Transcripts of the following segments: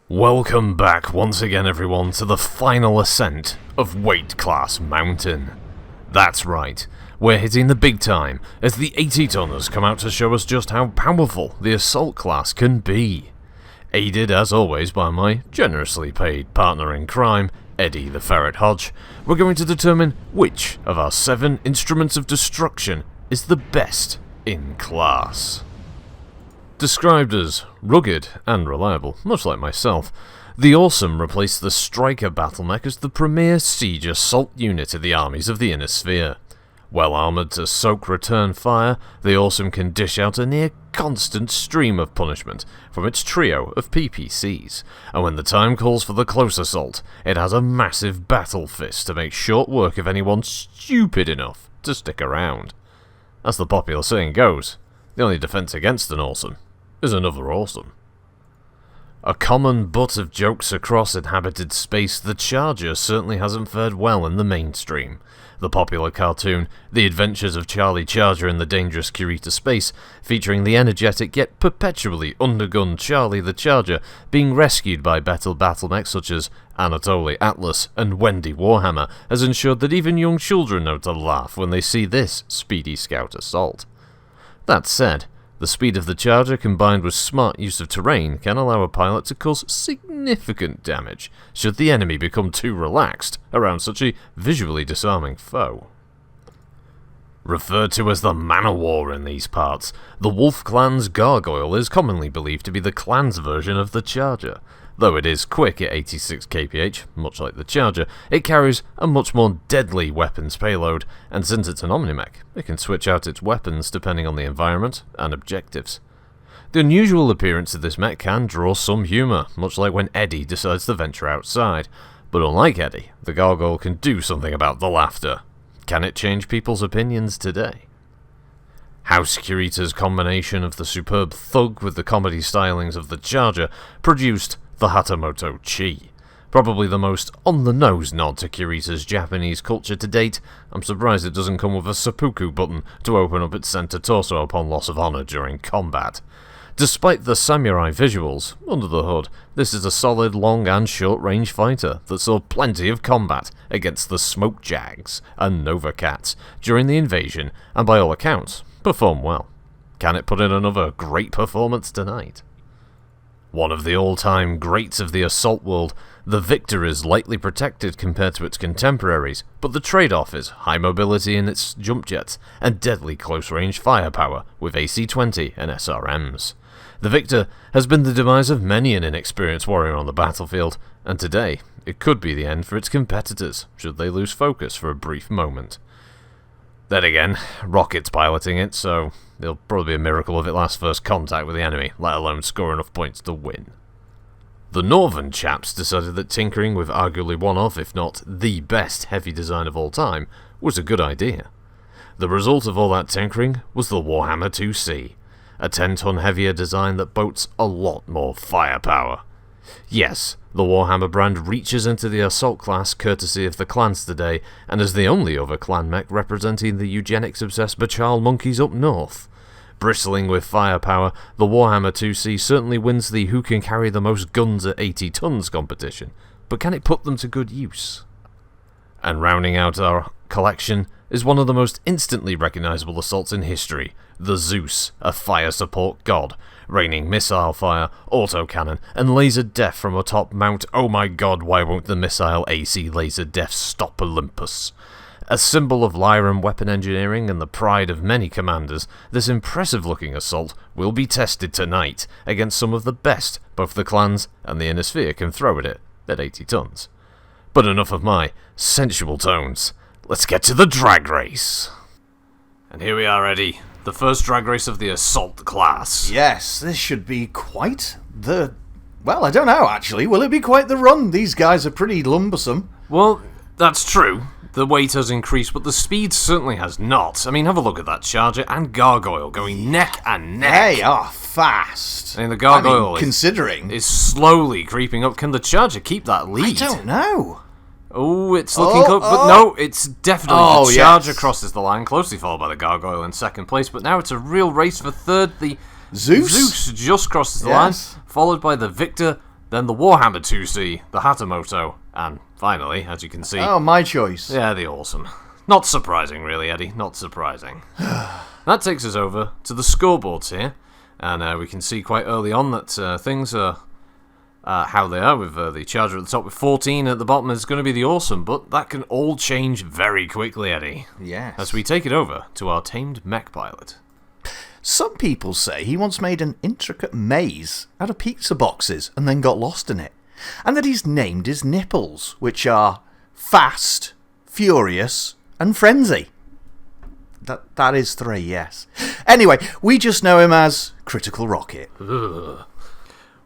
Welcome back once again everyone to the final ascent of Weight Class Mountain. That's right, we're hitting the big time as the 80-tonners come out to show us just how powerful the assault class can be. Aided as always by my generously paid partner in crime, Eddie the Ferret Hodge, we're going to determine which of our 7 instruments of destruction is the best in class. Described as rugged and reliable, much like myself, the Awesome replaced the Striker battlemech as the premier siege assault unit of the armies of the Inner Sphere. Well armoured to soak return fire, the Awesome can dish out a near constant stream of punishment from its trio of PPCs, and when the time calls for the close assault, it has a massive battle fist to make short work of anyone stupid enough to stick around. As the popular saying goes, the only defence against an Awesome is another Awesome. A common butt of jokes across inhabited space, the Charger certainly hasn't fared well in the mainstream. The popular cartoon, The Adventures of Charlie Charger in the Dangerous Kurita Space, featuring the energetic yet perpetually undergunned Charlie the Charger being rescued by battlemechs such as Anatoly Atlas and Wendy Warhammer, has ensured that even young children know to laugh when they see this speedy scout assault. That said, the speed of the Charger combined with smart use of terrain can allow a pilot to cause significant damage should the enemy become too relaxed around such a visually disarming foe. Referred to as the Man-O-War in these parts, the Wolf Clan's Gargoyle is commonly believed to be the clan's version of the Charger. Though it is quick at 86 kph, much like the Charger, it carries a much more deadly weapons payload, and since it's an omnimech, it can switch out its weapons depending on the environment and objectives. The unusual appearance of this mech can draw some humour, much like when Eddie decides to venture outside, but unlike Eddie, the Gargoyle can do something about the laughter. Can it change people's opinions today? House Kurita's combination of the superb thug with the comedy stylings of the Charger produced the Hatamoto-Chi. Probably the most on-the-nose nod to Kurita's Japanese culture to date. I'm surprised it doesn't come with a seppuku button to open up its center torso upon loss of honor during combat. Despite the samurai visuals, under the hood, this is a solid long and short-range fighter that saw plenty of combat against the Smoke Jags and Nova Cats during the invasion, and by all accounts, performed well. Can it put in another great performance tonight? One of the all-time greats of the assault world, the Victor is lightly protected compared to its contemporaries, but the trade-off is high mobility in its jump jets and deadly close-range firepower with AC-20 and SRMs. The Victor has been the demise of many an inexperienced warrior on the battlefield, and today it could be the end for its competitors should they lose focus for a brief moment. Then again, Rocket's piloting it, so it'll probably be a miracle if it lasts first contact with the enemy, let alone score enough points to win. The Northern chaps decided that tinkering with arguably one of, if not the best heavy design of all time, was a good idea. The result of all that tinkering was the Warhammer IIC, a 10-ton heavier design that boasts a lot more firepower. Yes, the Warhammer brand reaches into the assault class courtesy of the clans today, and is the only other clan mech representing the eugenics-obsessed Bachal monkeys up north. Bristling with firepower, the Warhammer IIC certainly wins the who can carry the most guns at 80 tons competition, but can it put them to good use? And rounding out our collection is one of the most instantly recognizable assaults in history, the Zeus, a fire support god, raining missile fire, autocannon, and laser death from atop Mount Oh My God, why won't the missile AC laser death stop Olympus? A symbol of Lyran weapon engineering and the pride of many commanders, this impressive-looking assault will be tested tonight against some of the best both the clans and the Inner Sphere can throw at it at 80 tons. But enough of my sensual tones. Let's get to the drag race. And here we are, Eddie. The first drag race of the assault class. Yes, this should be quite the... Well, I don't know, actually. Will it be quite the run? These guys are pretty lumbersome. Well, that's true. The weight has increased, but the speed certainly has not. I mean, have a look at that Charger and Gargoyle going neck and neck. They are fast. I mean, the Gargoyle considering is slowly creeping up. Can the Charger keep that lead? I don't know. Oh, it's looking close, but no, it's definitely the Charger crosses the line, closely followed by the Gargoyle in second place, but now it's a real race for third. The Zeus just crosses the line, followed by the Victor, then the Warhammer IIC, the Hatamoto, and finally, as you can see... Oh, my choice. Yeah, the Awesome. Not surprising, really, Eddie. Not surprising. That takes us over to the scoreboards here, and we can see quite early on that things are how they are, with the Charger at the top with 14 at the bottom is going to be the Awesome, but that can all change very quickly, Eddie. Yes. As we take it over to our tamed mech pilot. Some people say he once made an intricate maze out of pizza boxes and then got lost in it, and that he's named his nipples, which are Fast, Furious, and Frenzy. That is 3, yes. Anyway, we just know him as Critical Rocket. Ugh.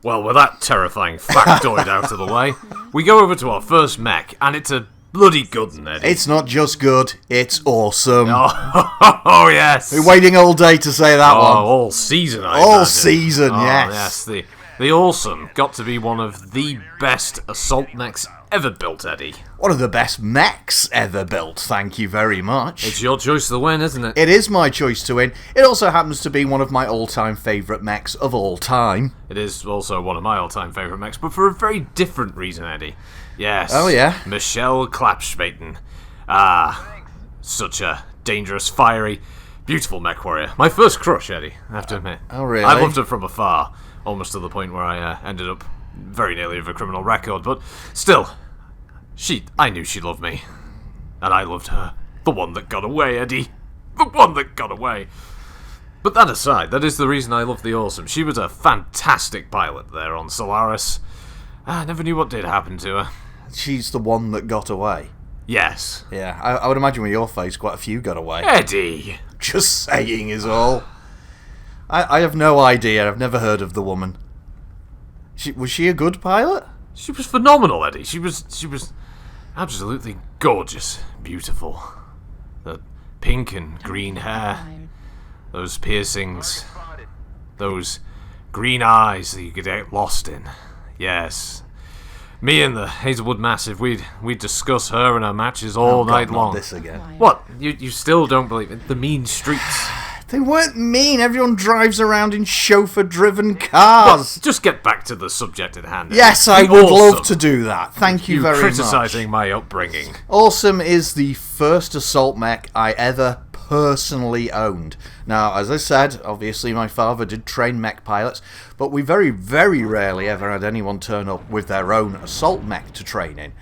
Well, with that terrifying factoid out of the way, we go over to our first mech, and it's a bloody good one, Eddie. It's not just good, it's awesome. Oh, yes. We're waiting all day to say that one. All season, I All imagine. season, Oh, yes. The Awesome got to be one of the best assault mechs ever built, Eddie. One of the best mechs ever built, thank you very much. It's your choice to win, isn't it? It is my choice to win. It also happens to be one of my all-time favourite mechs of all time. It is also one of my all-time favourite mechs, but for a very different reason, Eddie. Yes. Oh, yeah? Michelle Klapspeten. Ah, such a dangerous, fiery, beautiful mech warrior. My first crush, Eddie, I have to admit. Oh, really? I loved her from afar, almost to the point where I ended up very nearly with a criminal record, but still, I knew she loved me. And I loved her. The one that got away, Eddie. The one that got away. But that aside, that is the reason I love the Awesome. She was a fantastic pilot there on Solaris. I never knew what did happen to her. She's the one that got away. Yes. Yeah, I would imagine with your face quite a few got away. Eddie! Just saying is all. I have no idea. I've never heard of the woman. Was she a good pilot? She was phenomenal, Eddie. She was absolutely gorgeous. Beautiful. The pink and green hair. Those piercings. Those green eyes that you could get lost in. Yes. Me and the Hazelwood Massive, we'd discuss her and her matches all night God, long. Not this again. What? You still don't believe it? The mean streets. They weren't mean. Everyone drives around in chauffeur-driven cars. Just get back to the subject at hand. Yes, I would love to do that. Thank you very much. Criticising my upbringing. Awesome is the first assault mech I ever personally owned. Now, as I said, obviously my father did train mech pilots, but we very, very rarely ever had anyone turn up with their own assault mech to train in.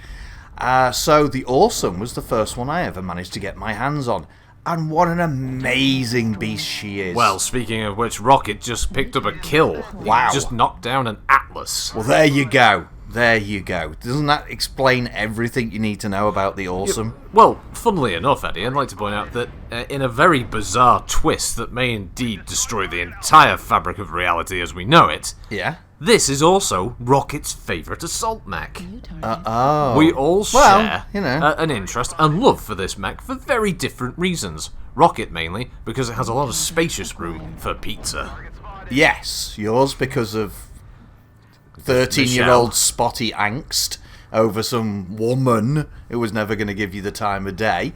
So the Awesome was the first one I ever managed to get my hands on. And what an amazing beast she is. Well, speaking of which, Rocket just picked up a kill. Wow. He just knocked down an Atlas. Well, there you go. There you go. Doesn't that explain everything you need to know about the Awesome? Well, funnily enough, Eddie, I'd like to point out that in a very bizarre twist that may indeed destroy the entire fabric of reality as we know it, Yeah? this is also Rocket's favourite assault mech. Oh. We all share you know. an interest and love for this mech for very different reasons. Rocket mainly because it has a lot of spacious room for pizza. Yes, yours because of 13-year-old spotty angst over some woman who was never going to give you the time of day.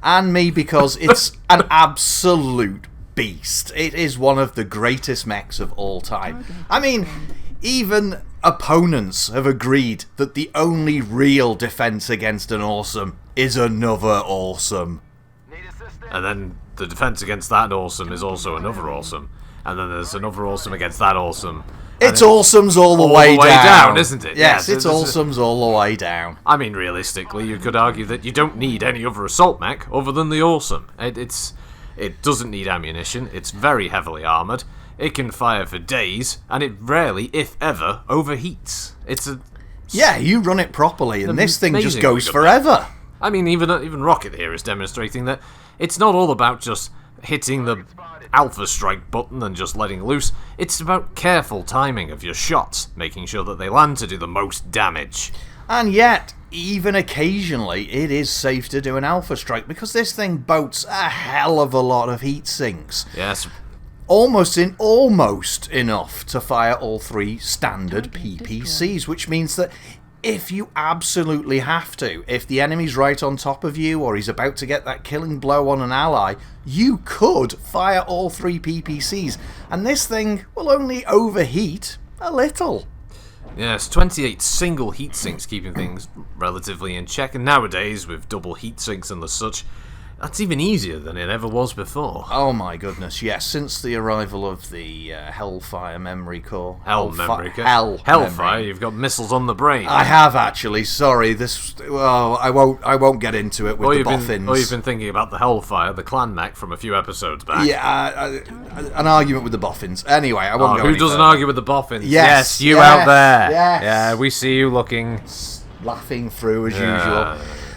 And me because it's an absolute beast. It is one of the greatest mechs of all time. I mean, even opponents have agreed that the only real defense against an Awesome is another Awesome. And then the defense against that Awesome is also another Awesome. And then there's another Awesome against that Awesome. It's Awesomes all the way down, isn't it? Yes, Yeah, it's Awesomes all the way down. I mean, realistically, you could argue that you don't need any other assault mech other than the Awesome. It doesn't need ammunition, it's very heavily armoured, it can fire for days, and it rarely, if ever, overheats. Yeah, you run it properly, and this thing just amazingly goes good forever. I mean, even Rocket here is demonstrating that it's not all about just hitting the Alpha Strike button and just letting loose. It's about careful timing of your shots, making sure that they land to do the most damage. And yet, even occasionally, it is safe to do an Alpha Strike, because this thing boats a hell of a lot of heat sinks. Yes. Almost enough to fire all 3 standard PPCs, which means that if you absolutely have to, if the enemy's right on top of you or he's about to get that killing blow on an ally, you could fire all 3 PPCs, and this thing will only overheat a little. Yes, 28 single heat sinks keeping things relatively in check, and nowadays with double heat sinks and the such, that's even easier than it ever was before. Oh my goodness, yes, since the arrival of the Hellfire memory core. Hellfire, memory. you've got missiles on the brain. I have actually, sorry, I won't get into it with the boffins. You've been thinking about the Hellfire, the clan mech from a few episodes back. Yeah, an argument with the boffins. Anyway, I won't go who doesn't argue with the boffins? Yes, you out there. Yes. Yeah, we see you looking. Laughing through as usual.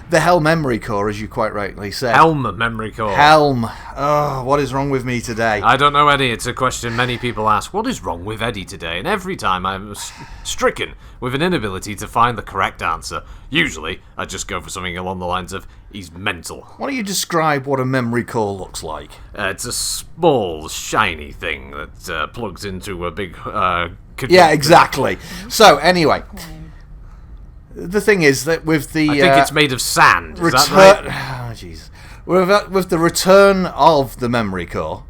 The Hell Memory Core, as you quite rightly said. Helm Memory Core. Helm. Oh, what is wrong with me today? I don't know, Eddie. It's a question many people ask. What is wrong with Eddie today? And every time I'm stricken with an inability to find the correct answer. Usually, I just go for something along the lines of, he's mental. Why don't you describe what a memory core looks like? It's a small, shiny thing that plugs into a big... yeah, exactly. So, anyway... The thing is that with the... I think it's made of sand, is that right? Oh, jeez. With the return of the memory core...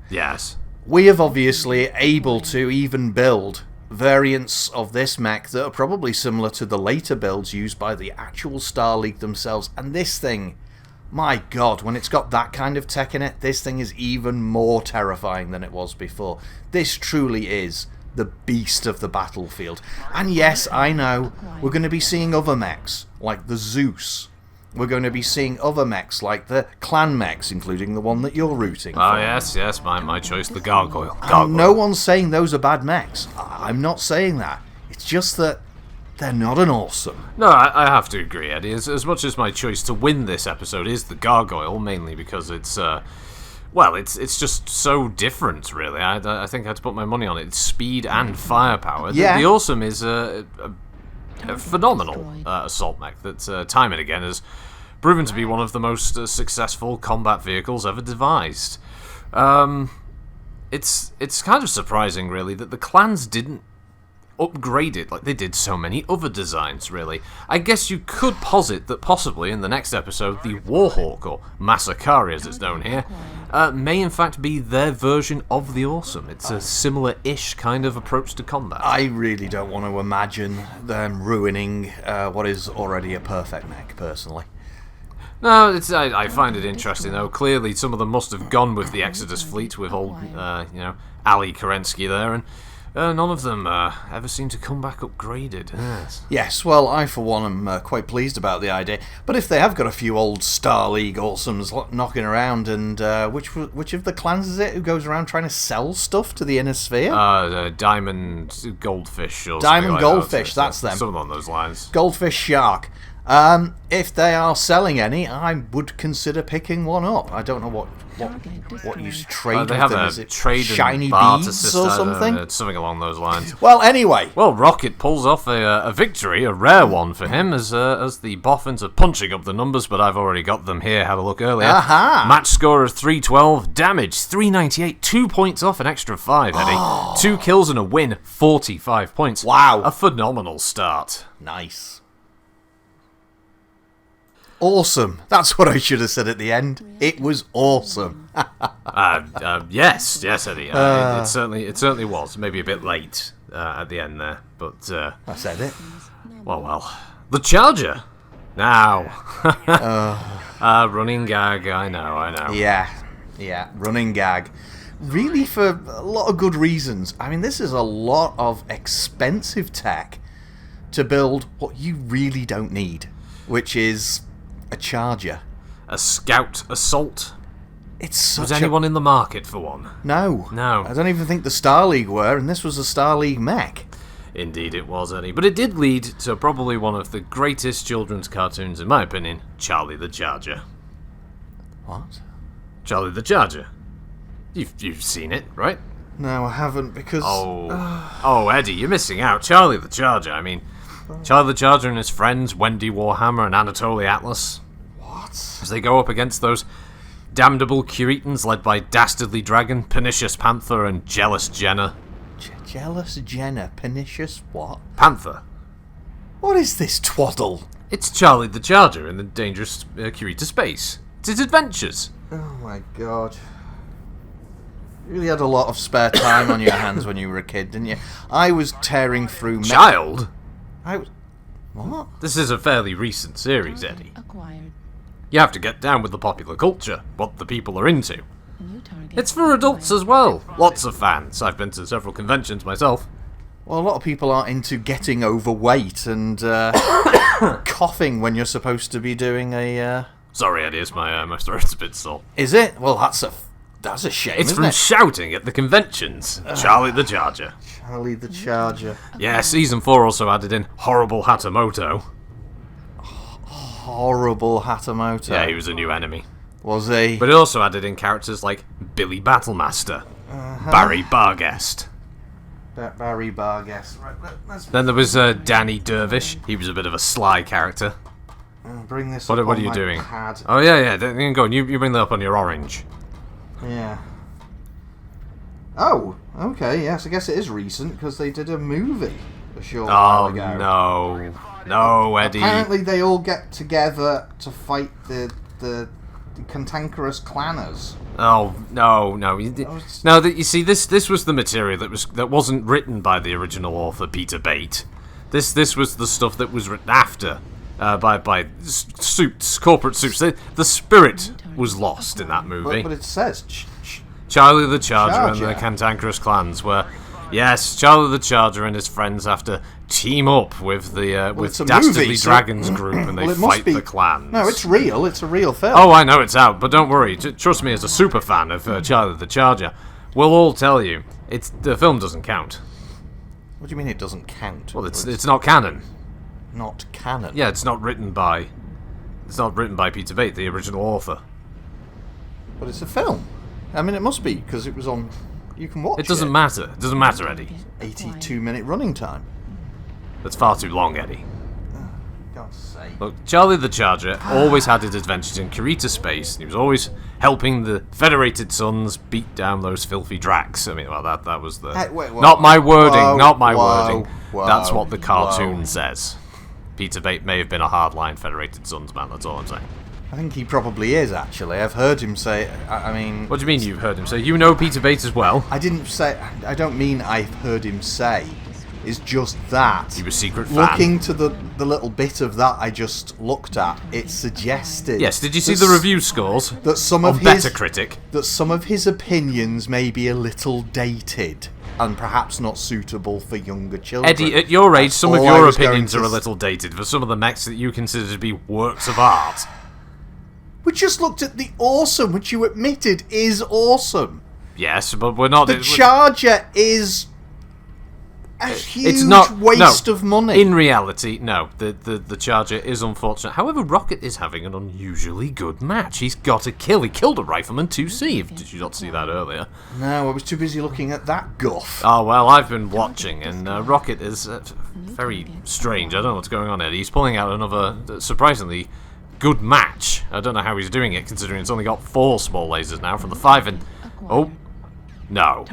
Yes. We have obviously able to even build variants of this mech that are probably similar to the later builds used by the actual Star League themselves. And this thing, my god, when it's got that kind of tech in it, this thing is even more terrifying than it was before. This truly is the beast of the battlefield. And yes, I know, we're going to be seeing other mechs, like the Zeus. We're going to be seeing other mechs, like the clan mechs, including the one that you're rooting for. Oh, yes, my choice, the Gargoyle. No one's saying those are bad mechs. I'm not saying that. It's just that they're not an awesome. No, I have to agree, Eddie. As much as my choice to win this episode is the Gargoyle, mainly because it's... Well, it's just so different, really. I think I had to put my money on it. It's speed and firepower. Yeah. The Awesome is a phenomenal assault mech that, time and again, has proven to be one of the most successful combat vehicles ever devised. It's kind of surprising, really, that the clans didn't upgrade it like they did so many other designs, really. I guess you could posit that possibly in the next episode the Warhawk, or Masakari as it's known here, may in fact be their version of the Awesome. It's a similar-ish kind of approach to combat. I really don't want to imagine them ruining what is already a perfect mech, personally. No, I find it interesting, though. Clearly, some of them must have gone with the Exodus fleet with old, Ali Kerensky there, and none of them ever seem to come back upgraded. Yes, well, I for one am quite pleased about the idea. But if they have got a few old Star League awesomes knocking around, and which of the clans is it who goes around trying to sell stuff to the inner sphere? Diamond Goldfish or Diamond something Goldfish, like that's them. Something along those lines. Goldfish Shark. If they are selling any, I would consider picking one up. I don't know what you trade they with have them. a Is it trade shiny and barter beads system, or something? Something along those lines. Well, anyway. Well, Rocket pulls off a victory, a rare one for him, as the boffins are punching up the numbers, but I've already got them here. Had a look earlier. Aha! Match score of 312, damage 398, 2 points off, an extra 5, Eddie. 2 kills and a win, 45 points. Wow. A phenomenal start. Nice. Awesome. That's what I should have said at the end. It was awesome. Yes, Eddie. It certainly was. Maybe a bit late at the end there, but I said it. Well. The Charger. Now. Running gag. I know. Yeah. Running gag. Really, for a lot of good reasons. I mean, this is a lot of expensive tech to build what you really don't need, which is a Charger. A Scout Assault. It's such Was anyone in the market for one? No. No. I don't even think the Star League were, and this was a Star League mech. Indeed it was, Eddie. But it did lead to probably one of the greatest children's cartoons, in my opinion, Charlie the Charger. What? Charlie the Charger. You've seen it, right? No, I haven't, because... Oh, Eddie, you're missing out. Charlie the Charger, I mean... Charlie the Charger and his friends, Wendy Warhammer and Anatoly Atlas. What? As they go up against those damnable Curetans led by Dastardly Dragon, Pernicious Panther, and Jealous Jenna. Jealous Jenna? Pernicious what? Panther. What is this twaddle? It's Charlie the Charger in the dangerous Cureta space. It's his adventures. Oh my god. You really had a lot of spare time on your hands when you were a kid, didn't you? I was tearing through... Child? I was... What? This is a fairly recent series, Eddie. Acquired. You have to get down with the popular culture, what the people are into. New target. It's for adults as well. Lots of fans. I've been to several conventions myself. Well, a lot of people are into getting overweight and coughing when you're supposed to be doing a... Sorry, Eddie, it's my throat's a bit sore. Is it? Well, that's a shame, It's isn't from it? shouting at the conventions. Charlie the Charger. Charlie the Charger. Yeah, Season 4 also added in Horrible Hatamoto. Horrible Hatamoto. Yeah, he was a new enemy. Was he? But it also added in characters like Billy Battlemaster, Barry Barguest. Barry Barguest. Right, let's Then there was Danny Dervish. He was a bit of a sly character. bring this What up are on you my doing? pad. Oh, yeah. Go on. You bring that up on your orange. Yeah. Oh, okay, yes, I guess it is recent, because they did a movie a short while Oh, ago. no. No, Eddie. Apparently they all get together to fight the cantankerous clanners. Oh, no. No, you see, this was the material that wasn't written by the original author, Peter Bate. This was the stuff that was written after, by suits, corporate suits. The spirit was lost in that movie. But it says... Charlie the Charger and the Charger. cantankerous clans, where, yes, Charlie the Charger and his friends have to team up with the it's a Dastardly movie, so- Dragons group, and they Well, it must fight be- the clans. No, it's real. It's a real film. Oh, I know it's out, but don't worry. Trust me, as a super fan of Charlie the Charger, we'll all tell you the film doesn't count. What do you mean it doesn't count? Well, it's not canon. not canon. Yeah, it's not written by Peter Bate, the original author. But it's a film. I mean, it must be, because it was on... You can watch it. It doesn't matter. It doesn't matter, Eddie. 82-minute running time. That's far too long, Eddie. God's sake. Look, Charlie the Charger always had his adventures in Kurita space. He was always helping the Federated Sons beat down those filthy Dracs. I mean, well, that was the... Hey, wait, not my wording, whoa, not my whoa, wording. whoa, That's what the cartoon whoa. says. Peter Bate may have been a hardline Federated Sons man, that's all I'm saying. I think he probably is, actually. I've heard him say... I mean... What do you mean you've heard him say? You know Peter Bate as well? I didn't say... I don't mean I've heard him say. It's just that... You were a secret fan. Looking to the little bit of that I just looked at, it suggested... Yes, did you see the review scores? That some on of his... Metacritic? That some of his opinions may be a little dated and perhaps not suitable for younger children. Eddie, at your age, some of all I your was going opinions to are a s- little dated for some of the mechs that you consider to be works of art. We just looked at the awesome, which you admitted is awesome. Yes, but we're not... The Charger is a huge It's not waste no, of money. In reality, no. The Charger is unfortunate. However, Rocket is having an unusually good match. He's got a kill. He killed a rifleman 2C. Did you not see that earlier? No, I was too busy looking at that guff. Oh, well, I've been watching, and Rocket is very strange. I don't know what's going on, Eddie. He's pulling out another surprisingly good match. I don't know how he's doing it, considering it's only got 4 small lasers now from the 5, and... Oh, no.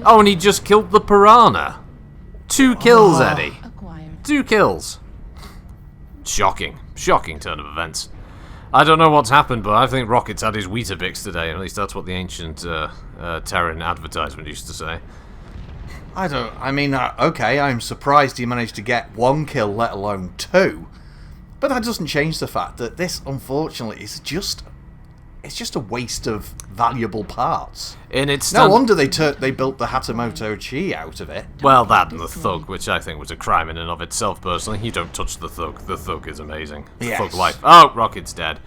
Oh, and he just killed the Piranha. 2 kills, Eddie. Acquired. 2 kills. Shocking. Shocking turn of events. I don't know what's happened, but I think Rocket's had his Weetabix today. At least that's what the ancient Terran advertisement used to say. I mean, okay, I'm surprised he managed to get 1 kill, let alone 2. But that doesn't change the fact that this, unfortunately, is just... It's just a waste of valuable parts. In its No wonder they built the Hatamoto-Chi out of it. Well, that and the Thug, which I think was a crime in and of itself, personally. You don't touch the Thug. The Thug is amazing. Yes. Thug life. Oh, Rocket's dead.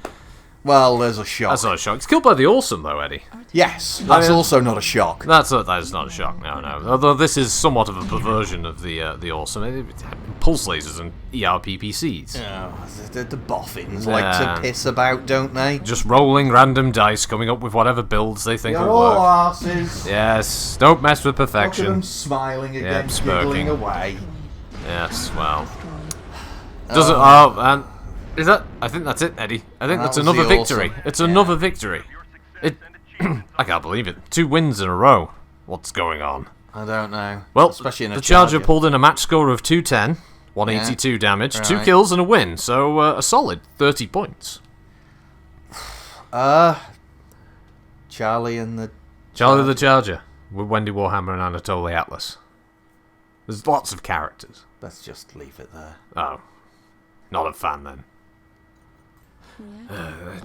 Well, there's a shock. That's not a shock. It's killed by the Awesome, though, Eddie. Yes, that's yeah. also not a shock. That is not a shock, no. Although this is somewhat of a perversion of the Awesome. It had pulse lasers and ERPPCs. Oh, the boffins Yeah. like to piss about, don't they? Just rolling random dice, coming up with whatever builds they think You're will all work. arses. Yes, don't mess with Look at perfection. them smiling again, Yep, smirking. giggling away. Yes, well. Doesn't. Oh, and is that? I think that's it, Eddie. I think That that's was another the victory. Awesome. It's another victory. It. I can't believe it. 2 wins in a row. What's going on? I don't know. Well, especially in a the Charger pulled in a match score of 210, 182 damage, 2 right. kills and a win. So a solid 30 points. Charlie and the Charlie the Charger. with Wendy Warhammer and Anatoly Atlas. There's lots of characters. Let's just leave it there. Oh. Not a fan, then.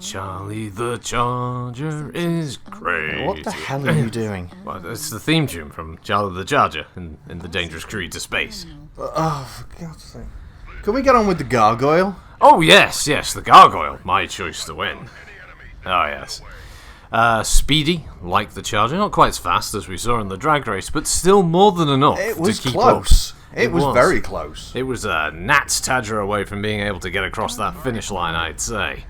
Charlie the Charger is crazy. What the hell are you doing? Well, it's the theme tune from Charlie the Charger in The Dangerous Creeds of Space. Oh, for God's sake. Can we get on with the Gargoyle? Oh, yes, the Gargoyle. My choice to win. Oh, yes. Speedy, like the Charger. Not quite as fast as we saw in the drag race, but still more than enough It was to keep close. up. It was very close. It was a gnat's tadger away from being able to get across that finish line, I'd say.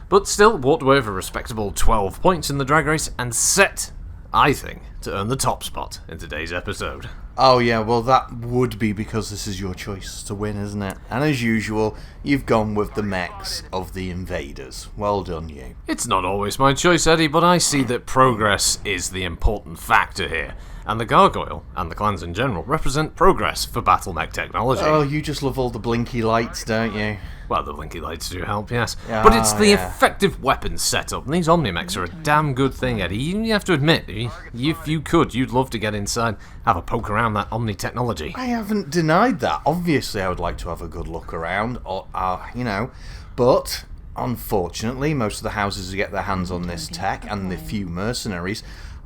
But still, walked away with a respectable 12 points in the drag race and set, I think, to earn the top spot in today's episode. Oh yeah, well that would be because this is your choice to win, isn't it? And as usual, you've gone with the mechs of the invaders. Well done, you. It's not always my choice, Eddie, but I see that progress is the important factor here. And the Gargoyle, and the clans in general, represent progress for battlemech technology. Oh, you just love all the blinky lights, don't you? Well, the blinky lights do help, yes. But it's the effective weapons setup, and these Omnimechs are a damn good thing, Eddie. You have to admit, if you could, you'd love to get inside, have a poke around that Omni technology. I haven't denied that. Obviously, I would like to have a good look around, or but unfortunately, most of the houses who get their hands on this tech, and the few mercenaries,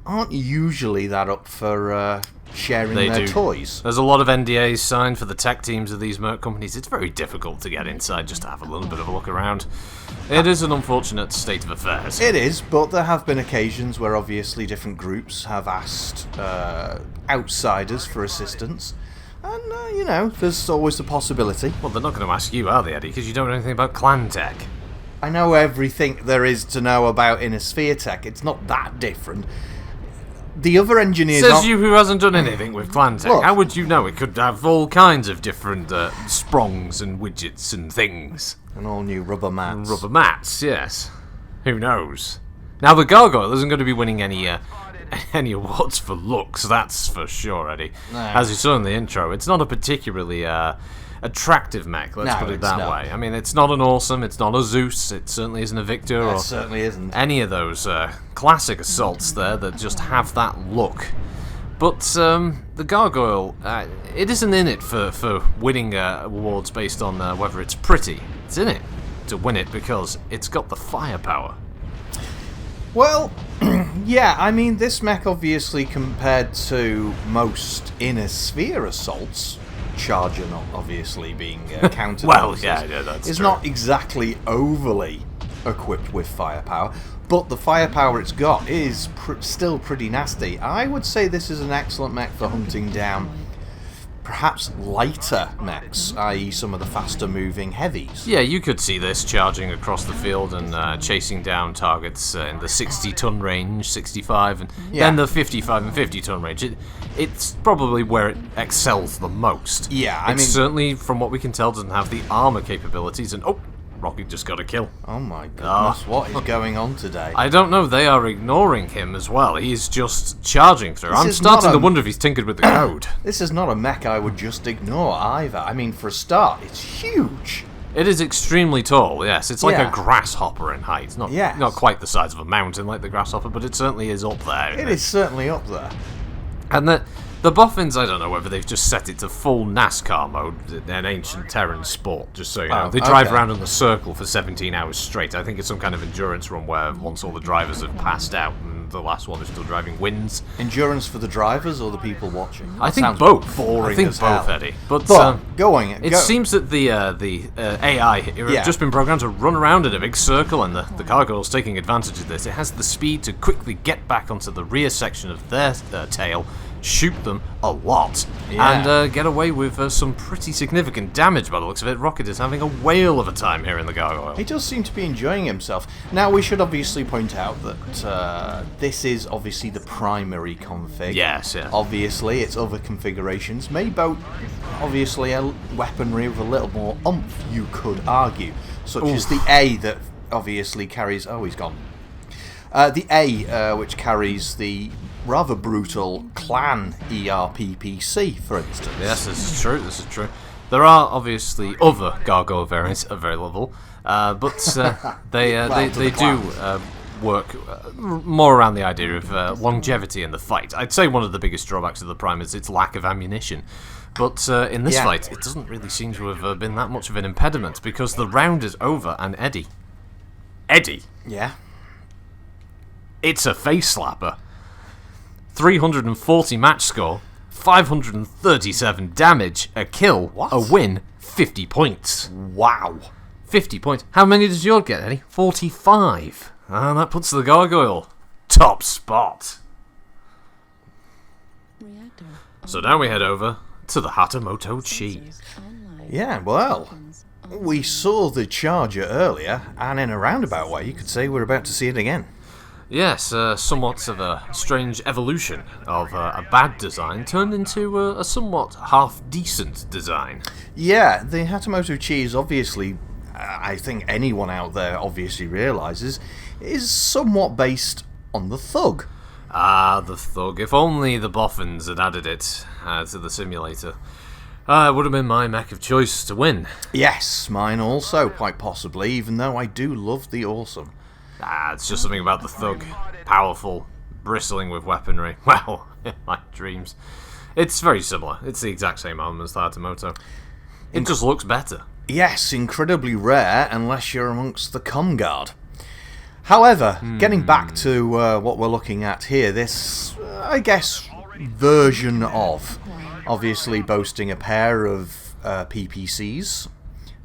aren't usually that up for sharing their toys. There's a lot of NDAs signed for the tech teams of these merc companies. It's very difficult to get inside just to have a little bit of a look around. It is an unfortunate state of affairs. It is, but there have been occasions where obviously different groups have asked outsiders for assistance. And, there's always the possibility. Well, they're not going to ask you, are they, Eddie? Because you don't know anything about clan tech. I know everything there is to know about Inner Sphere tech. It's not that different. The other engineers... Says you who hasn't done anything with clan tech. Look, how would you know? It could have all kinds of different sprongs and widgets and things. And all new rubber mats. Rubber mats, yes. Who knows? Now, the Gargoyle isn't going to be winning any awards for looks, that's for sure, Eddie. No. As you saw in the intro, it's not a particularly attractive mech, let's put it that way. I mean, it's not an Awesome, it's not a Zeus, it certainly isn't a Victor, or certainly isn't. Any of those classic assaults there that just have that look. But the Gargoyle, it isn't in it for winning awards based on whether it's pretty. It's in it to win it because it's got the firepower. Well, yeah, I mean, this mech obviously compared to most Inner Sphere assaults, Charger not obviously being counted. Well, yeah, that's is true. not exactly overly equipped with firepower, but the firepower it's got is still pretty nasty. I would say this is an excellent mech for hunting down perhaps lighter mechs, i.e. some of the faster moving heavies. Yeah, you could see this charging across the field and chasing down targets in the 60-ton range, 65, and then the 55 and 50-ton range. It's probably where it excels the most. Yeah, I mean, certainly, from what we can tell, doesn't have the armor capabilities, and Rocket just got a kill. Oh my goodness, what is going on today? I don't know, they are ignoring him as well. He's just charging through. I'm starting to wonder if he's tinkered with the code. This is not a mech I would just ignore either. I mean, for a start, it's huge. It is extremely tall, yes. It's like a grasshopper in height. Not quite the size of a mountain like the grasshopper, but it certainly is up there. It is certainly up there. And the boffins, I don't know whether they've just set it to full NASCAR mode, an ancient Terran sport, just so you know. They drive around in a circle for 17 hours straight. I think it's some kind of endurance run where once all the drivers have passed out and the last one is still driving wins. Endurance for the drivers or the people watching? I think both. Boring I think as both, hell. Eddie. But it seems that the AI have just been programmed to run around in a big circle, and the Gargoyle's taking advantage of this. It has the speed to quickly get back onto the rear section of their tail, shoot them a lot, and get away with some pretty significant damage by the looks of it. Rocket is having a whale of a time here in the Gargoyle. He does seem to be enjoying himself. Now, we should obviously point out that this is obviously the primary config. Yes, yeah. Obviously, its other configurations may boast, obviously, a weaponry with a little more oomph, you could argue, such as the A that obviously carries... Oh, he's gone. The A, which carries the rather brutal clan ERPPC, for instance. Yes, this is true. There are obviously other Gargoyle variants available, but they do work more around the idea of longevity in the fight. I'd say one of the biggest drawbacks of the Prime is its lack of ammunition. But in this fight, it doesn't really seem to have been that much of an impediment, because the round is over, and Eddie, Yeah. it's a face slapper. 340 match score, 537 damage, a kill, What? a win, 50 points. Wow. 50 points. How many does yours get, Eddie? 45. And that puts the Gargoyle top spot. So now we head over to the Hatamoto-Chi. Yeah, well, we saw the Charger earlier, and in a roundabout way, you could say we're about to see it again. Yes, somewhat of a strange evolution of a bad design turned into a somewhat half-decent design. Yeah, the Hatamoto-Chi is obviously, I think anyone out there obviously realises, is somewhat based on the Thug. Ah, the Thug. If only the boffins had added it to the simulator. It would have been my mech of choice to win. Yes, mine also, quite possibly, even though I do love the Awesome. It's just something about the Thug. Powerful, bristling with weaponry. Well, my dreams. It's very similar. It's the exact same arm as the Hatamoto. It just looks better. Yes, incredibly rare unless you're amongst the Comguard. However, getting back to what we're looking at here, this, I guess, version of, obviously boasting a pair of PPCs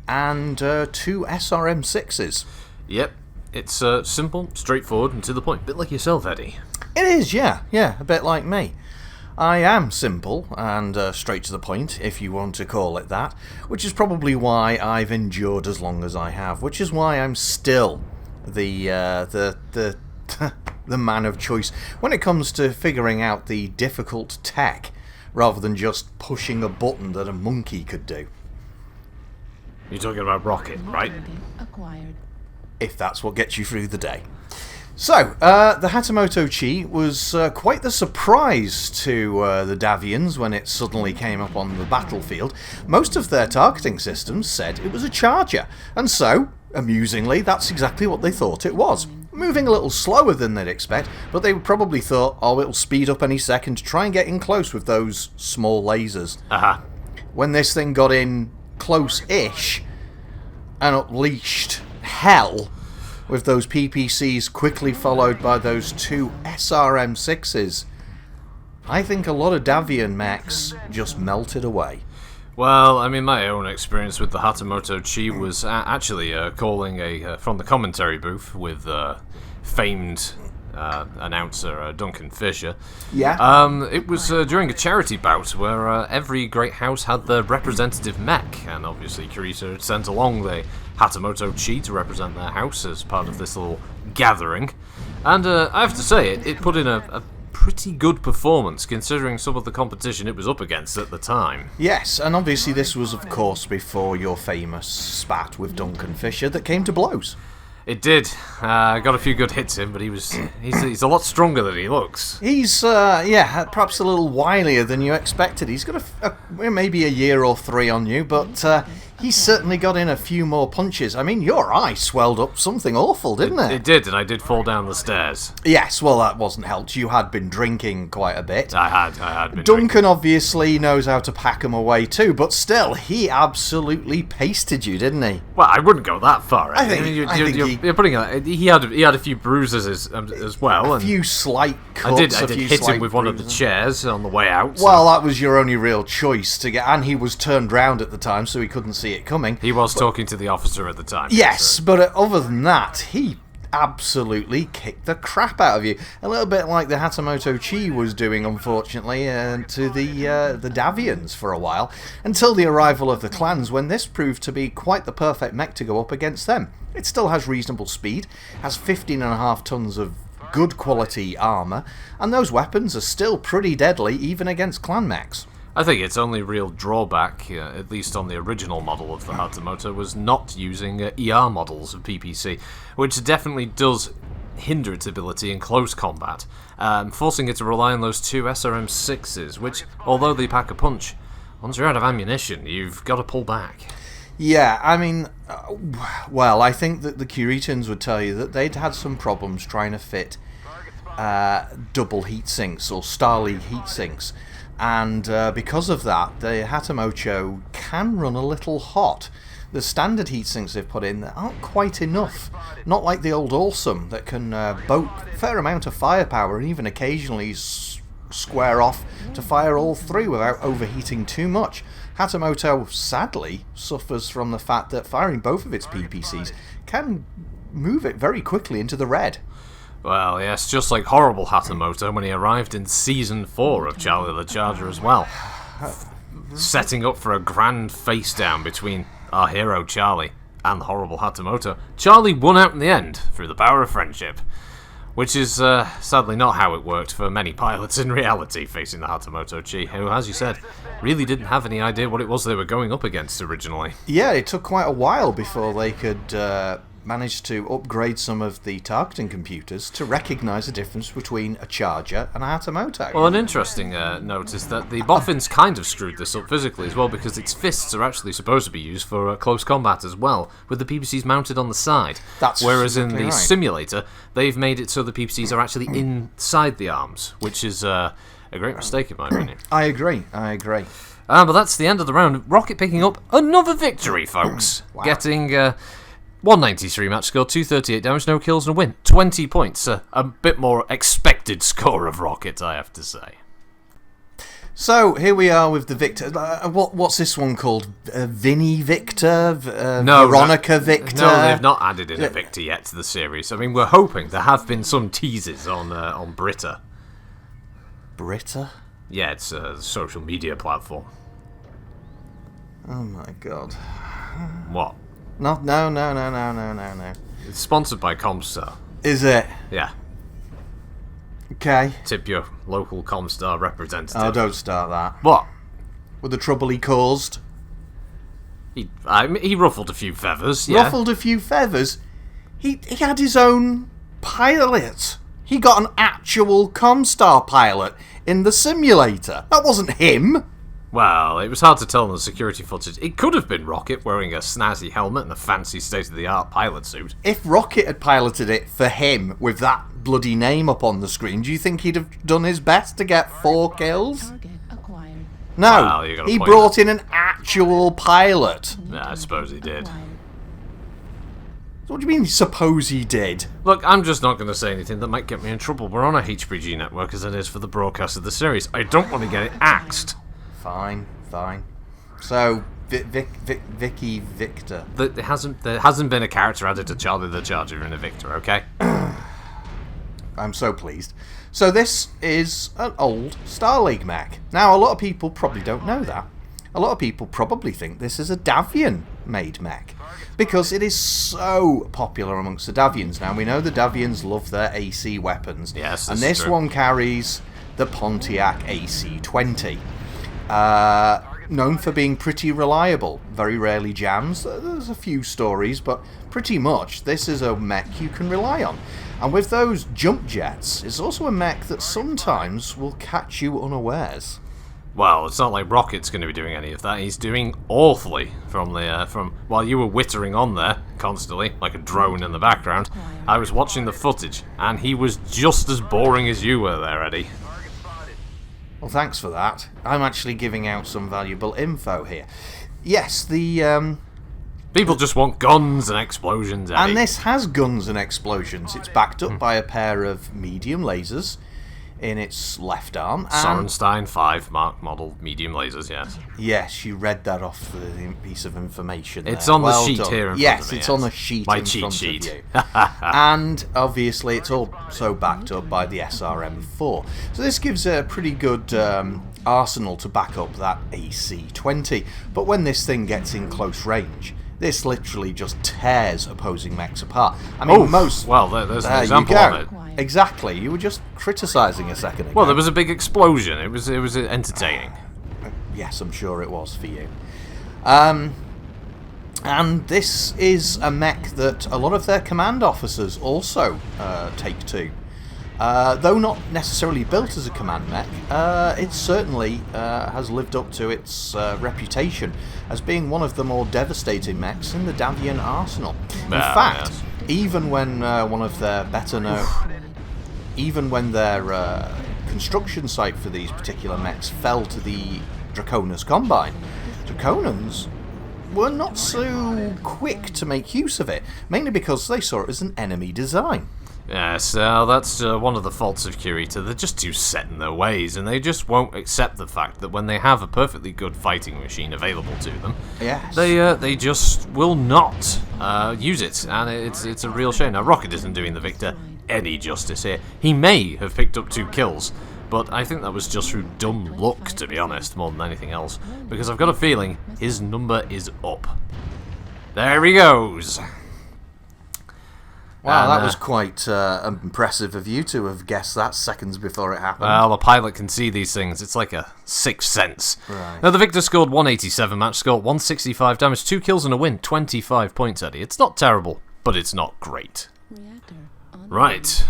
and 2 SRM6s. Yep. It's simple, straightforward, and to the point. Bit like yourself, Eddie. It is, yeah, a bit like me. I am simple and straight to the point, if you want to call it that, which is probably why I've endured as long as I have, which is why I'm still the man of choice when it comes to figuring out the difficult tech, rather than just pushing a button that a monkey could do. You're talking about Rocket, right? Acquired. If that's what gets you through the day. So, the Hatamoto-Chi was quite the surprise to the Davians when it suddenly came up on the battlefield. Most of their targeting systems said it was a charger, and so, amusingly, that's exactly what they thought it was. Moving a little slower than they'd expect, but they probably thought, oh, it'll speed up any second to try and get in close with those small lasers. When this thing got in close-ish and unleashed hell with those PPCs quickly followed by those 2 SRM6s, I think a lot of Davian mechs just melted away. Well, I mean, my own experience with the Hatamoto-Chi was actually calling from the commentary booth with famed announcer Duncan Fisher. Yeah. It was during a charity bout where every great house had their representative mech, and obviously Carita had sent along the Hatamoto-Chi to represent their house as part of this little gathering. And I have to say, it put in a pretty good performance considering some of the competition it was up against at the time. Yes, and obviously this was, of course, before your famous spat with Duncan Fisher that came to blows. It did. Got a few good hits in, but he's a lot stronger than he looks. He's, perhaps a little wilier than you expected. He's got maybe a year or 3 on you, but he's certainly got in a few more punches. I mean, your eye swelled up something awful, didn't it? It did, and I did fall down the stairs. Yes, well, that wasn't helped. You had been drinking quite a bit. I had been Duncan drinking. obviously knows how to pack him away too, but still, he absolutely pasted you, didn't he? Well, I wouldn't go that far. I think you're putting it. He had a few bruises as well. A few slight cuts. I did hit him with one of the chairs on the way out. Well, that was your only real choice to get, and he was turned round at the time, so he couldn't see it coming. He was talking to the officer at the time. Yes, but other than that, he absolutely kicked the crap out of you. A little bit like the Hatamoto-Chi was doing, unfortunately, to the Davians for a while, until the arrival of the clans, when this proved to be quite the perfect mech to go up against them. It still has reasonable speed, has 15.5 tons of good quality armour, and those weapons are still pretty deadly even against clan mechs. I think its only real drawback, at least on the original model of the Hatamoto, was not using ER models of PPC, which definitely does hinder its ability in close combat, forcing it to rely on those 2 SRM6s, which, although they pack a punch, once you're out of ammunition, you've got to pull back. Yeah, I mean, well, I think that the Curitans would tell you that they'd had some problems trying to fit double heat sinks or Star League heat sinks, and because of that, the Hatamoto can run a little hot. The standard heat sinks they've put in aren't quite enough. Not like the old Awesome that can boat a fair amount of firepower and even occasionally square off to fire all through without overheating too much. Hatamoto, sadly, suffers from the fact that firing both of its PPCs can move it very quickly into the red. Well, yes, just like horrible Hatamoto when he arrived in Season 4 of Charlie the Charger as well. Setting up for a grand face down between our hero Charlie and the horrible Hatamoto. Charlie won out in the end through the power of friendship, which is sadly not how it worked for many pilots in reality facing the Hatamoto-Chi, who, as you said, really didn't have any idea what it was they were going up against originally. Yeah, it took quite a while before they could manage to upgrade some of the targeting computers to recognise the difference between a Charger and a Hatamoto. Well, an interesting note is that the boffins kind of screwed this up physically as well, because its fists are actually supposed to be used for close combat as well, with the PPCs mounted on the side. Whereas in the simulator, they've made it so the PPCs are actually inside the arms, which is a great mistake in my opinion. I agree. But that's the end of the round. Rocket picking up another victory, folks. Wow. Getting 193 match score, 238 damage, no kills and a win. 20 points. A bit more expected score of Rocket, I have to say. So, here we are with the Victor. What's this one called? Vinny Victor? Veronica Victor? No, they've not added in a Victor yet to the series. I mean, we're hoping. There have been some teases on Britta. Britta? Yeah, it's a social media platform. Oh my god. What? No. It's sponsored by Comstar. Is it? Yeah. Okay. Tip your local Comstar representative. Oh, don't start that. What? With the trouble he caused? He ruffled a few feathers, yeah. Ruffled a few feathers? He had his own pilot. He got an actual Comstar pilot in the simulator. That wasn't him. Well, it was hard to tell in the security footage. It could have been Rocket wearing a snazzy helmet and a fancy state-of-the-art pilot suit. If Rocket had piloted it for him with that bloody name up on the screen, do you think he'd have done his best to get 4 kills? No, well, he brought in an actual pilot. Yeah, I suppose he did. What do you mean, suppose he did? Look, I'm just not going to say anything that might get me in trouble. We're on a HPG network as it is for the broadcast of the series. I don't want to get it axed. Fine. So, Vicky Victor. There hasn't been a character added to Charlie the Charger in a Victor, okay? I'm so pleased. So this is an old Star League mech. Now, a lot of people probably don't know that. A lot of people probably think this is a Davian-made mech, because it is so popular amongst the Davians. Now, we know the Davians love their AC weapons. Yes, and this one carries the Pontiac AC-20. Known for being pretty reliable, very rarely jams. There's a few stories, but pretty much this is a mech you can rely on. And with those jump jets, it's also a mech that sometimes will catch you unawares. Well, it's not like Rocket's going to be doing any of that. He's doing awfully from while you were whittering on there constantly, like a drone in the background. I was watching the footage, and he was just as boring as you were there, Eddie. Well, thanks for that. I'm actually giving out some valuable info here. Yes, the people just want guns and explosions, Eddie. And this has guns and explosions. It's backed up by a pair of medium lasers in its left arm. Sorenstein 5 Mark model medium lasers, yes. Yes, you read that off the piece of information there. It's on well the sheet done. here in yes, front of me. It's on the sheet My in cheat front sheet. of you. And obviously it's also backed up by the SRM4. So this gives a pretty good arsenal to back up that AC-20. But when this thing gets in close range, this literally just tears opposing mechs apart. I mean, there's an example of it. Exactly. You were just criticising a second ago. Well, there was a big explosion. It was entertaining. Yes, I'm sure it was for you. And this is a mech that a lot of their command officers also take to. Though not necessarily built as a command mech, it certainly has lived up to its reputation as being one of the more devastating mechs in the Davian arsenal. In fact, even when one of their better known, even when their construction site for these particular mechs fell to the Draconus Combine, Draconans were not so quick to make use of it, mainly because they saw it as an enemy design. Yes, that's one of the faults of Kurita. They're just too set in their ways, and they just won't accept the fact that when they have a perfectly good fighting machine available to them, yes, they just will not use it, and it's a real shame. Now, Rocket isn't doing the Victor any justice here. He may have picked up 2 kills, but I think that was just through dumb luck, to be honest, more than anything else, because I've got a feeling his number is up. There he goes! Wow, that was quite impressive of you to have guessed that seconds before it happened. Well, a pilot can see these things. It's like a sixth sense. Right. Now, the Victor scored 187, match score 165 damage, 2 kills and a win, 25 points, Eddie. It's not terrible, but it's not great. Right.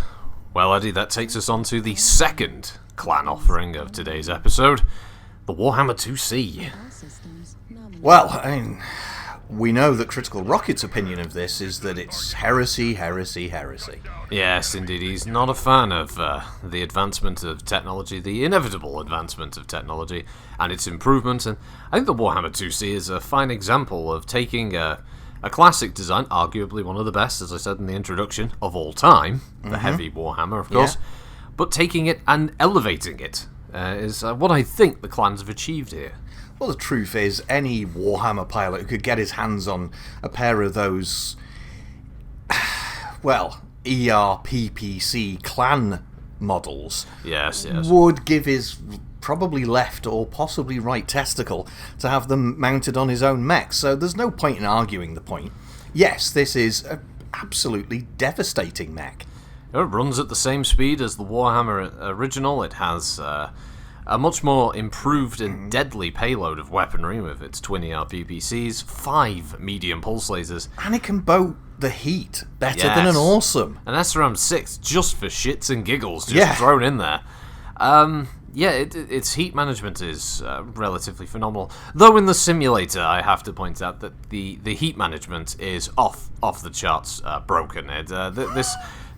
Well, Eddie, that takes us on to the second clan offering of today's episode, the Warhammer IIC. Well, I mean, we know that Critical Rocket's opinion of this is that it's heresy, heresy, heresy. Yes, indeed. He's not a fan of the advancement of technology, the inevitable advancement of technology, and its improvement. And I think the Warhammer IIC is a fine example of taking a classic design, arguably one of the best, as I said in the introduction, of all time, the heavy Warhammer, of course, but taking it and elevating it is what I think the clans have achieved here. Well, the truth is, any Warhammer pilot who could get his hands on a pair of those, well, ERPPC clan models yes, would give his probably left or possibly right testicle to have them mounted on his own mech, so there's no point in arguing the point. Yes, this is an absolutely devastating mech. It runs at the same speed as the Warhammer original. It has a much more improved and deadly payload of weaponry with its twin ERPPCs, 5 medium pulse lasers, and it can boat the heat better than an awesome. An SRM 6 just for shits and giggles, just thrown in there. Its heat management is relatively phenomenal. Though in the simulator, I have to point out that the heat management is off the charts broken.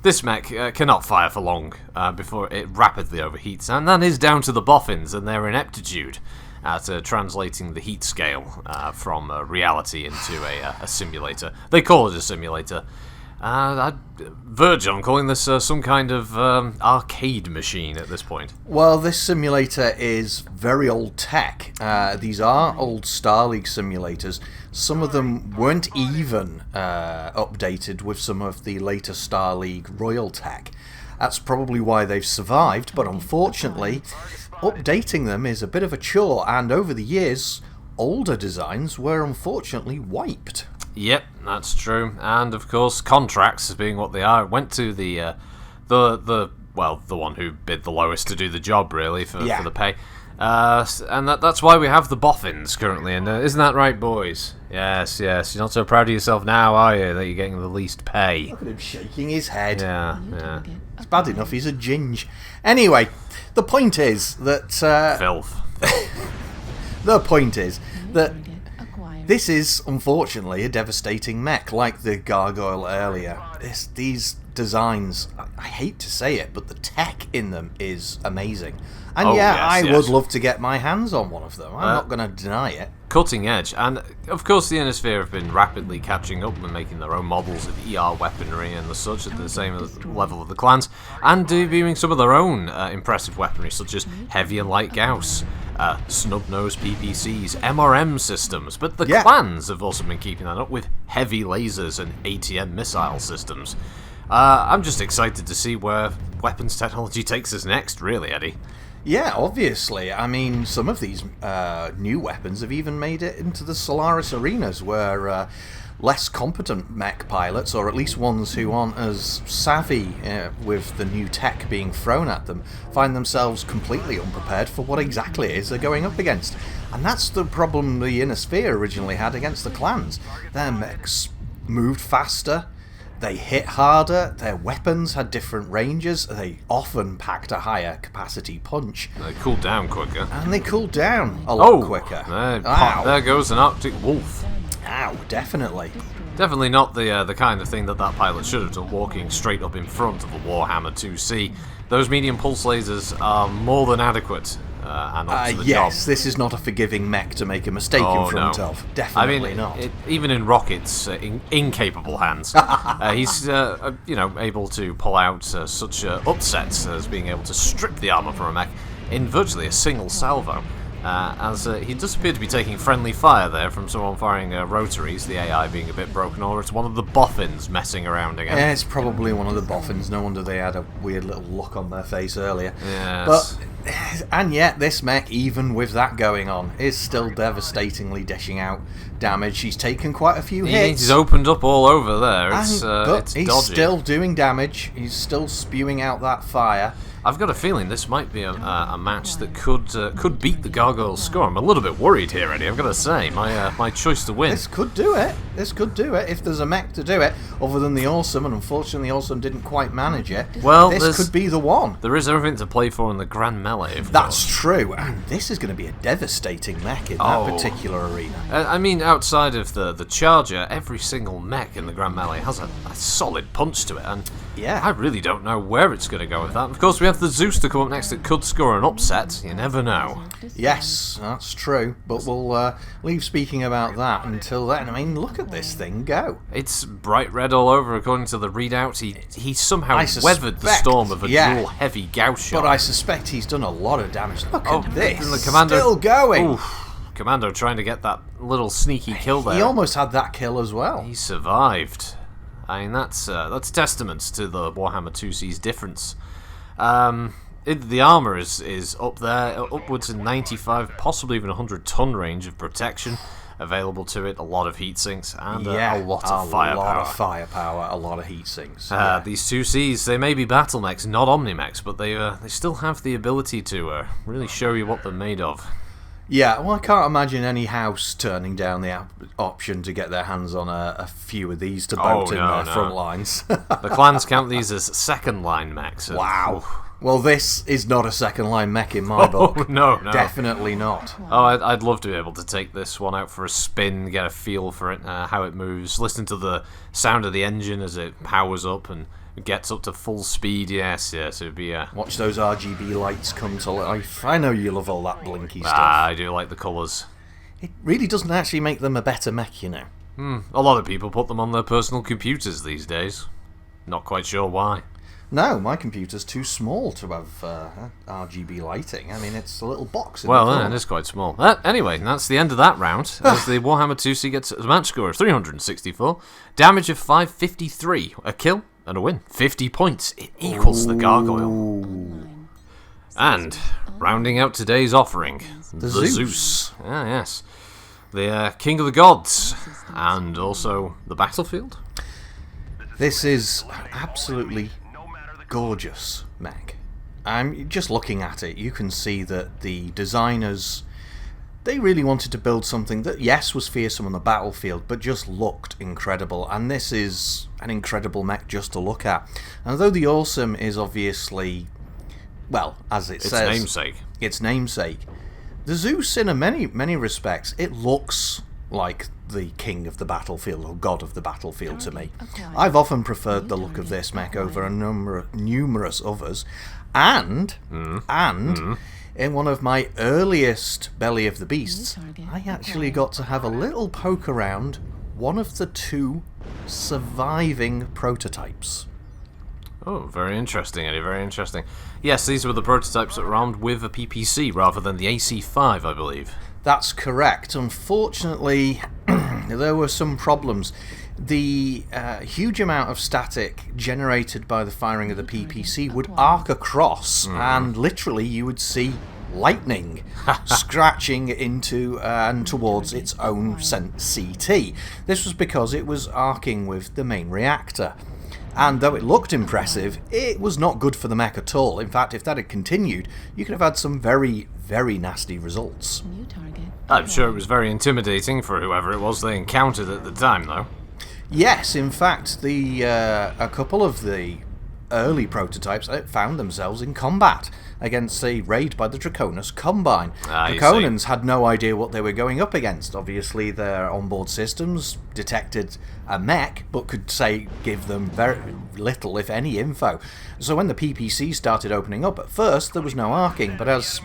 This mech cannot fire for long before it rapidly overheats, and that is down to the boffins and their ineptitude at translating the heat scale from reality into a simulator. They call it a simulator. I'd verge on calling this some kind of arcade machine at this point. Well, this simulator is very old tech. These are old Star League simulators. Some of them weren't even updated with some of the later Star League Royal tech. That's probably why they've survived, but unfortunately, updating them is a bit of a chore, and over the years, older designs were unfortunately wiped. Yep, that's true. And of course, contracts, being what they are, went to the one who bid the lowest to do the job, really, for the pay. And that's why we have the boffins currently. And isn't that right, boys? Yes. You're not so proud of yourself now, are you, that you're getting the least pay? Look at him shaking his head. Yeah. It's bad enough he's a ginge. Anyway, the point is that filth. The point is that this is, unfortunately, a devastating mech, like the Gargoyle earlier. These designs, I hate to say it, but the tech in them is amazing. And I would love to get my hands on one of them. I'm not going to deny it. Cutting edge. And, of course, the Innisphere have been rapidly catching up and making their own models of ER weaponry and the such at the same level of the clans, and debuting some of their own impressive weaponry, such as heavy and light Gauss, snub-nosed PPCs, MRM systems. But the clans have also been keeping that up with heavy lasers and ATM missile systems. I'm just excited to see where weapons technology takes us next, really, Eddie. Yeah, obviously. I mean, some of these new weapons have even made it into the Solaris arenas, where less competent mech pilots, or at least ones who aren't as savvy with the new tech being thrown at them, find themselves completely unprepared for what exactly it is they're going up against. And that's the problem the Innisphere originally had against the clans. Their mechs moved faster, They hit harder, their weapons had different ranges, they often packed a higher capacity punch. They cooled down quicker. And they cooled down a lot quicker. There goes an Arctic wolf. Ow, definitely. Definitely not the kind of thing that pilot should have done, walking straight up in front of the Warhammer IIC. Those medium pulse lasers are more than adequate. And up to the yes, job. this is not a forgiving mech to make a mistake in front of. Definitely not. Even in Rocket's incapable hands, he's able to pull out such upsets as being able to strip the armor from a mech in virtually a single salvo. As he does appear to be taking friendly fire there from someone firing rotaries, the AI being a bit broken, or it's one of the boffins messing around again. Yeah, it's probably one of the boffins. No wonder they had a weird little look on their face earlier. Yes. And yet, this mech, even with that going on, is still devastatingly dishing out damage. He's taken quite a few hits. He's opened up all over there. It's he's dodgy. Still doing damage. He's still spewing out that fire. I've got a feeling this might be a match that could beat the Gargoyle score. I'm a little bit worried here, Eddie. I've got to say, my choice to win. This could do it. This could do it if there's a mech to do it, other than the Awesome, and unfortunately, the Awesome didn't quite manage it. Well, this could be the one. There is everything to play for in the Grand Melee. That's true, and this is going to be a devastating mech in that particular arena. I mean, outside of the Charger, every single mech in the Grand Melee has a solid punch to it, and yeah, I really don't know where it's going to go with that. Of course, we have the Zeus to come up next that could score an upset. You never know. Yes, that's true, but we'll leave speaking about that until then. I mean, look at this thing go. It's bright red all over, according to the readout. He somehow weathered the storm of a dual heavy Gauss shot. But I suspect he's done a lot of damage. Look at this. And the Commando, still going. Oof, Commando trying to get that little sneaky kill there. He almost had that kill as well. He survived. I mean, that's testament to the Warhammer IIC's difference. The armor is up there, upwards of 95, possibly even 100-ton range of protection available to it. A lot of heat sinks and a lot of firepower. A lot of heat sinks. These 2Cs, they may be battlemechs, not omnimechs, but they still have the ability to really show you what they're made of. Yeah, well, I can't imagine any house turning down the option to get their hands on a few of these to boat in their front lines. The clans count these as second-line mechs. Wow. Well, this is not a second-line mech in my book. No. Definitely not. Oh, I'd love to be able to take this one out for a spin, get a feel for it, how it moves, listen to the sound of the engine as it powers up and gets up to full speed. Yes, it'd be watch those RGB lights come to life. I know you love all that blinky stuff. I do like the colours. It really doesn't actually make them a better mech, you know. A lot of people put them on their personal computers these days. Not quite sure why. No, my computer's too small to have RGB lighting. I mean, it's a little box in the corner. It is quite small. Anyway, that's the end of that round, as the Warhammer IIC gets a match score of 364, damage of 553, a kill and a win. 50 points. It equals the Gargoyle. And, rounding out today's offering, the Zeus. Yes. The King of the Gods, and also the Battlefield. This is absolutely gorgeous mech. I'm just looking at it, you can see that the designers, they really wanted to build something that, yes, was fearsome on the battlefield, but just looked incredible, and this is an incredible mech just to look at. And although the Awesome is obviously, well, as it says, its namesake, the Zeus, in many respects, it looks like the king of the battlefield, or god of the battlefield to me. I've often preferred the look of this mech over numerous others, and in one of my earliest Belly of the Beasts, I actually got to have a little poke around one of the two surviving prototypes. Oh, very interesting, Eddie, very interesting. Yes, these were the prototypes that were armed with a PPC rather than the AC-5, I believe. That's correct. Unfortunately, there were some problems. The huge amount of static generated by the firing of the PPC would arc across, and literally you would see lightning scratching into and towards its own CT. This was because it was arcing with the main reactor. And though it looked impressive, it was not good for the mech at all. In fact, if that had continued, you could have had some very, very nasty results. I'm sure it was very intimidating for whoever it was they encountered at the time, though. Yes, in fact, a couple of the early prototypes found themselves in combat against a raid by the Draconus Combine. Draconans had no idea what they were going up against. Obviously, their onboard systems detected a mech, but could give them very little, if any, info. So when the PPC started opening up, at first there was no arcing, but as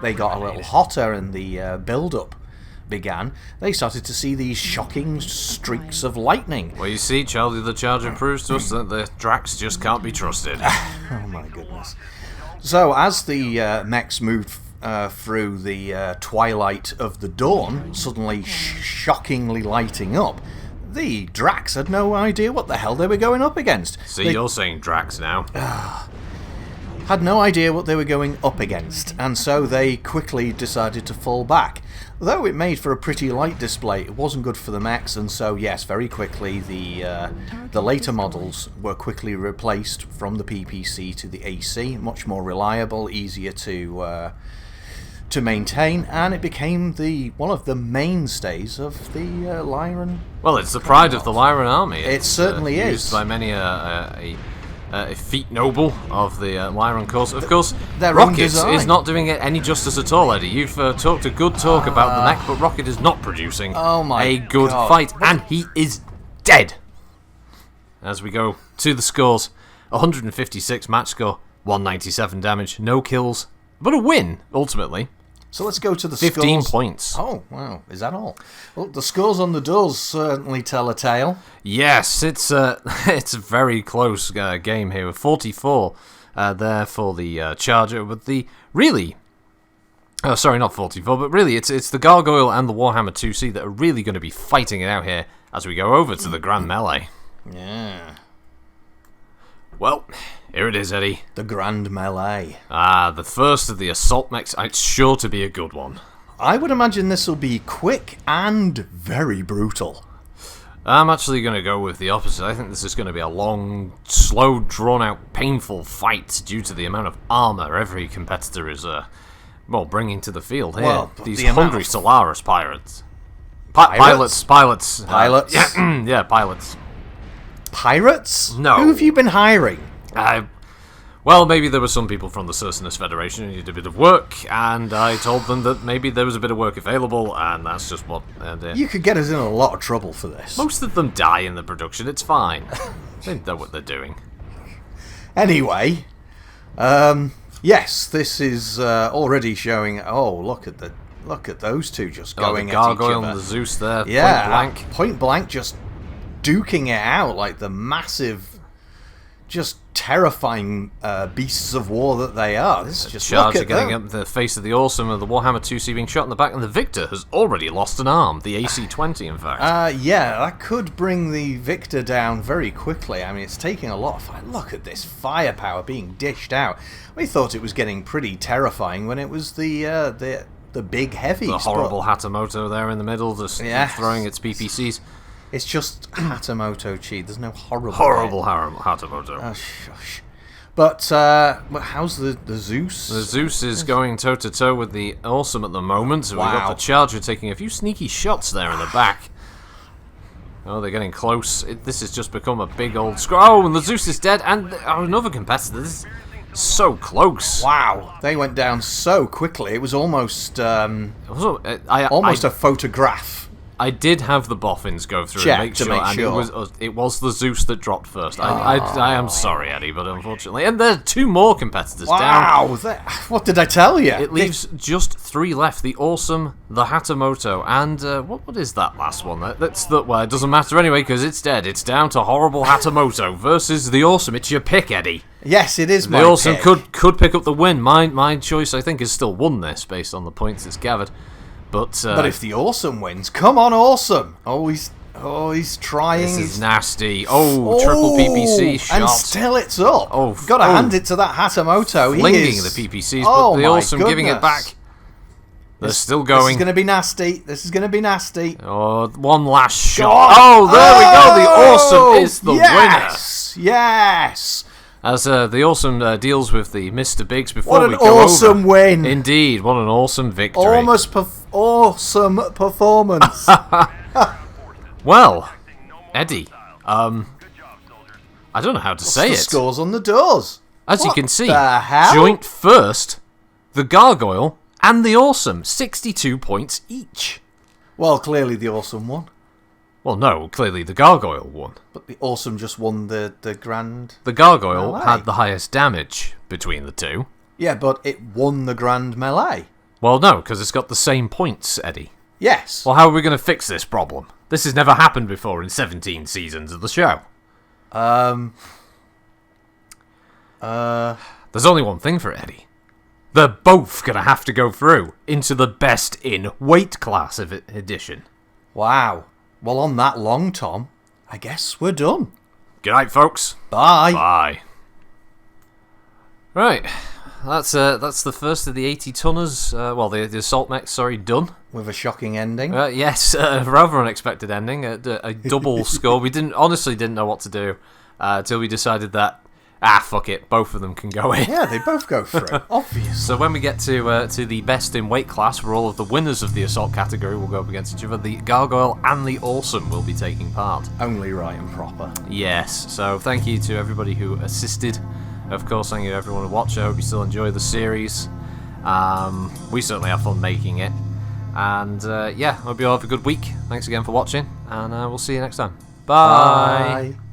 they got a little hotter and the build-up began, they started to see these shocking streaks of lightning. Well, you see, Charlie the Charger proves to us that the Drax just can't be trusted. Oh my goodness. So as the mechs moved through the twilight of the dawn, suddenly shockingly lighting up, the Drax had no idea what the hell they were going up against. See, you're saying Drax now. Had no idea what they were going up against, and so they quickly decided to fall back. Though it made for a pretty light display, it wasn't good for the mechs, and so yes, very quickly the later models were quickly replaced from the PPC to the AC, much more reliable, easier to maintain, and it became one of the mainstays of the Lyran. Well, it's the pride of the Lyran army. It certainly is. Used by many a feat noble of the Lyran course. Of course, Their Rocket own is not doing it any justice at all, Eddie. You've talked a good talk about the mech, but Rocket is not producing a good fight, and he is dead. As we go to the scores, 156 match score, 197 damage, no kills, but a win, ultimately. So let's go to the 15 scores. points. Oh, wow. Is that all? Well, the scores on the doors certainly tell a tale. Yes, it's a very close game here, with 44 there for the Charger, but oh, sorry, not 44, but really it's the Gargoyle and the Warhammer IIC that are really going to be fighting it out here as we go over to the Grand Melee. Yeah. Well, here it is, Eddie. The Grand Melee. The first of the assault mechs. It's sure to be a good one. I would imagine this will be quick and very brutal. I'm actually going to go with the opposite. I think this is going to be a long, slow, drawn-out, painful fight due to the amount of armor every competitor is, bringing to the field here. Well, these hungry Solaris pirates. Pilots. Yeah, pilots. Pirates? No. Who have you been hiring? Well, maybe there were some people from the Cercinus Federation who needed a bit of work, and I told them that maybe there was a bit of work available, and that's just what... You could get us in a lot of trouble for this. Most of them die in the production, it's fine. They know what they're doing. Anyway, yes, this is already showing... Oh, look at those two just going at each other. The Gargoyle and the Zeus there, yeah, point blank. Point blank, just duking it out like the massive, just terrifying beasts of war that they are. This is just Charger getting up the face of the Awesome, and the Warhammer IIC being shot in the back, and the Victor has already lost an arm. The AC-20, in fact. Yeah, that could bring the Victor down very quickly. I mean, it's taking a lot of fire. Look at this firepower being dished out. We thought it was getting pretty terrifying when it was the big heavies. The horrible Hatamoto there in the middle, just throwing its PPCs. It's just Hatamoto-Chi. There's no horrible Hatamoto. Oh, shush. But how's the Zeus? The Zeus is going toe-to-toe with the Awesome at the moment. So we've got the Charger taking a few sneaky shots there in the back. Oh, they're getting close. This has just become a big old scroll. Oh, and the Zeus is dead. And another competitor. This is so close. Wow. They went down so quickly. It was almost almost a photograph. I did have the boffins go through and make sure. It was the Zeus that dropped first. I am sorry, Eddie, but unfortunately. And there are two more competitors down. Wow, what did I tell you? It leaves just three left. The Awesome, the Hatamoto, and what is that last one? Well, it doesn't matter anyway, because it's dead. It's down to horrible Hatamoto versus the Awesome. It's your pick, Eddie. Yes, it is my pick. The Awesome could pick up the win. My choice, I think, is still won this, based on the points it's gathered. But if the Awesome wins, come on, Awesome! He's trying. This is nasty. Triple PPC shot. And still it's up. Got to hand it to that Hatamoto. Flinging the PPCs, but the Awesome giving it back. They're still going. This is going to be nasty. Oh, one last shot. There we go. The Awesome is the winner. Yes. As the Awesome deals with the Mr. Biggs before what we an go awesome over. Win! Indeed, what an awesome victory! Awesome performance. Well, Eddie, I don't know how to say The it. scores on the doors. As you What can see, the hell? joint first, the Gargoyle and the Awesome, 62 points each. Well, clearly the Awesome won. Well, no, clearly the Gargoyle won. But the Awesome just won the grand... The Gargoyle Melee. had the highest damage between the two. Yeah, but it won the grand melee. Well, no, because it's got the same points, Eddie. Yes. Well, how are we going to fix this problem? This has never happened before in 17 seasons of the show. There's only one thing for it, Eddie. They're both going to have to go through into the best in weight class edition. Wow. Well, on that long, Tom, I guess we're done. Good night, folks. Bye. Bye. Right. That's the first of the 80-tonners, the assault mechs, done. With a shocking ending. Yes, a rather unexpected ending, a double score. We honestly didn't know what to do till we decided that, fuck it, both of them can go in. Yeah, they both go through, obviously. So when we get to the best in weight class, where all of the winners of the assault category will go up against each other, the Gargoyle and the Awesome will be taking part. Only right and proper. Yes, so thank you to everybody who assisted. Of course, thank you to everyone who watched. I hope you still enjoy the series. We certainly have fun making it. And hope you all have a good week. Thanks again for watching, and we'll see you next time. Bye. Bye.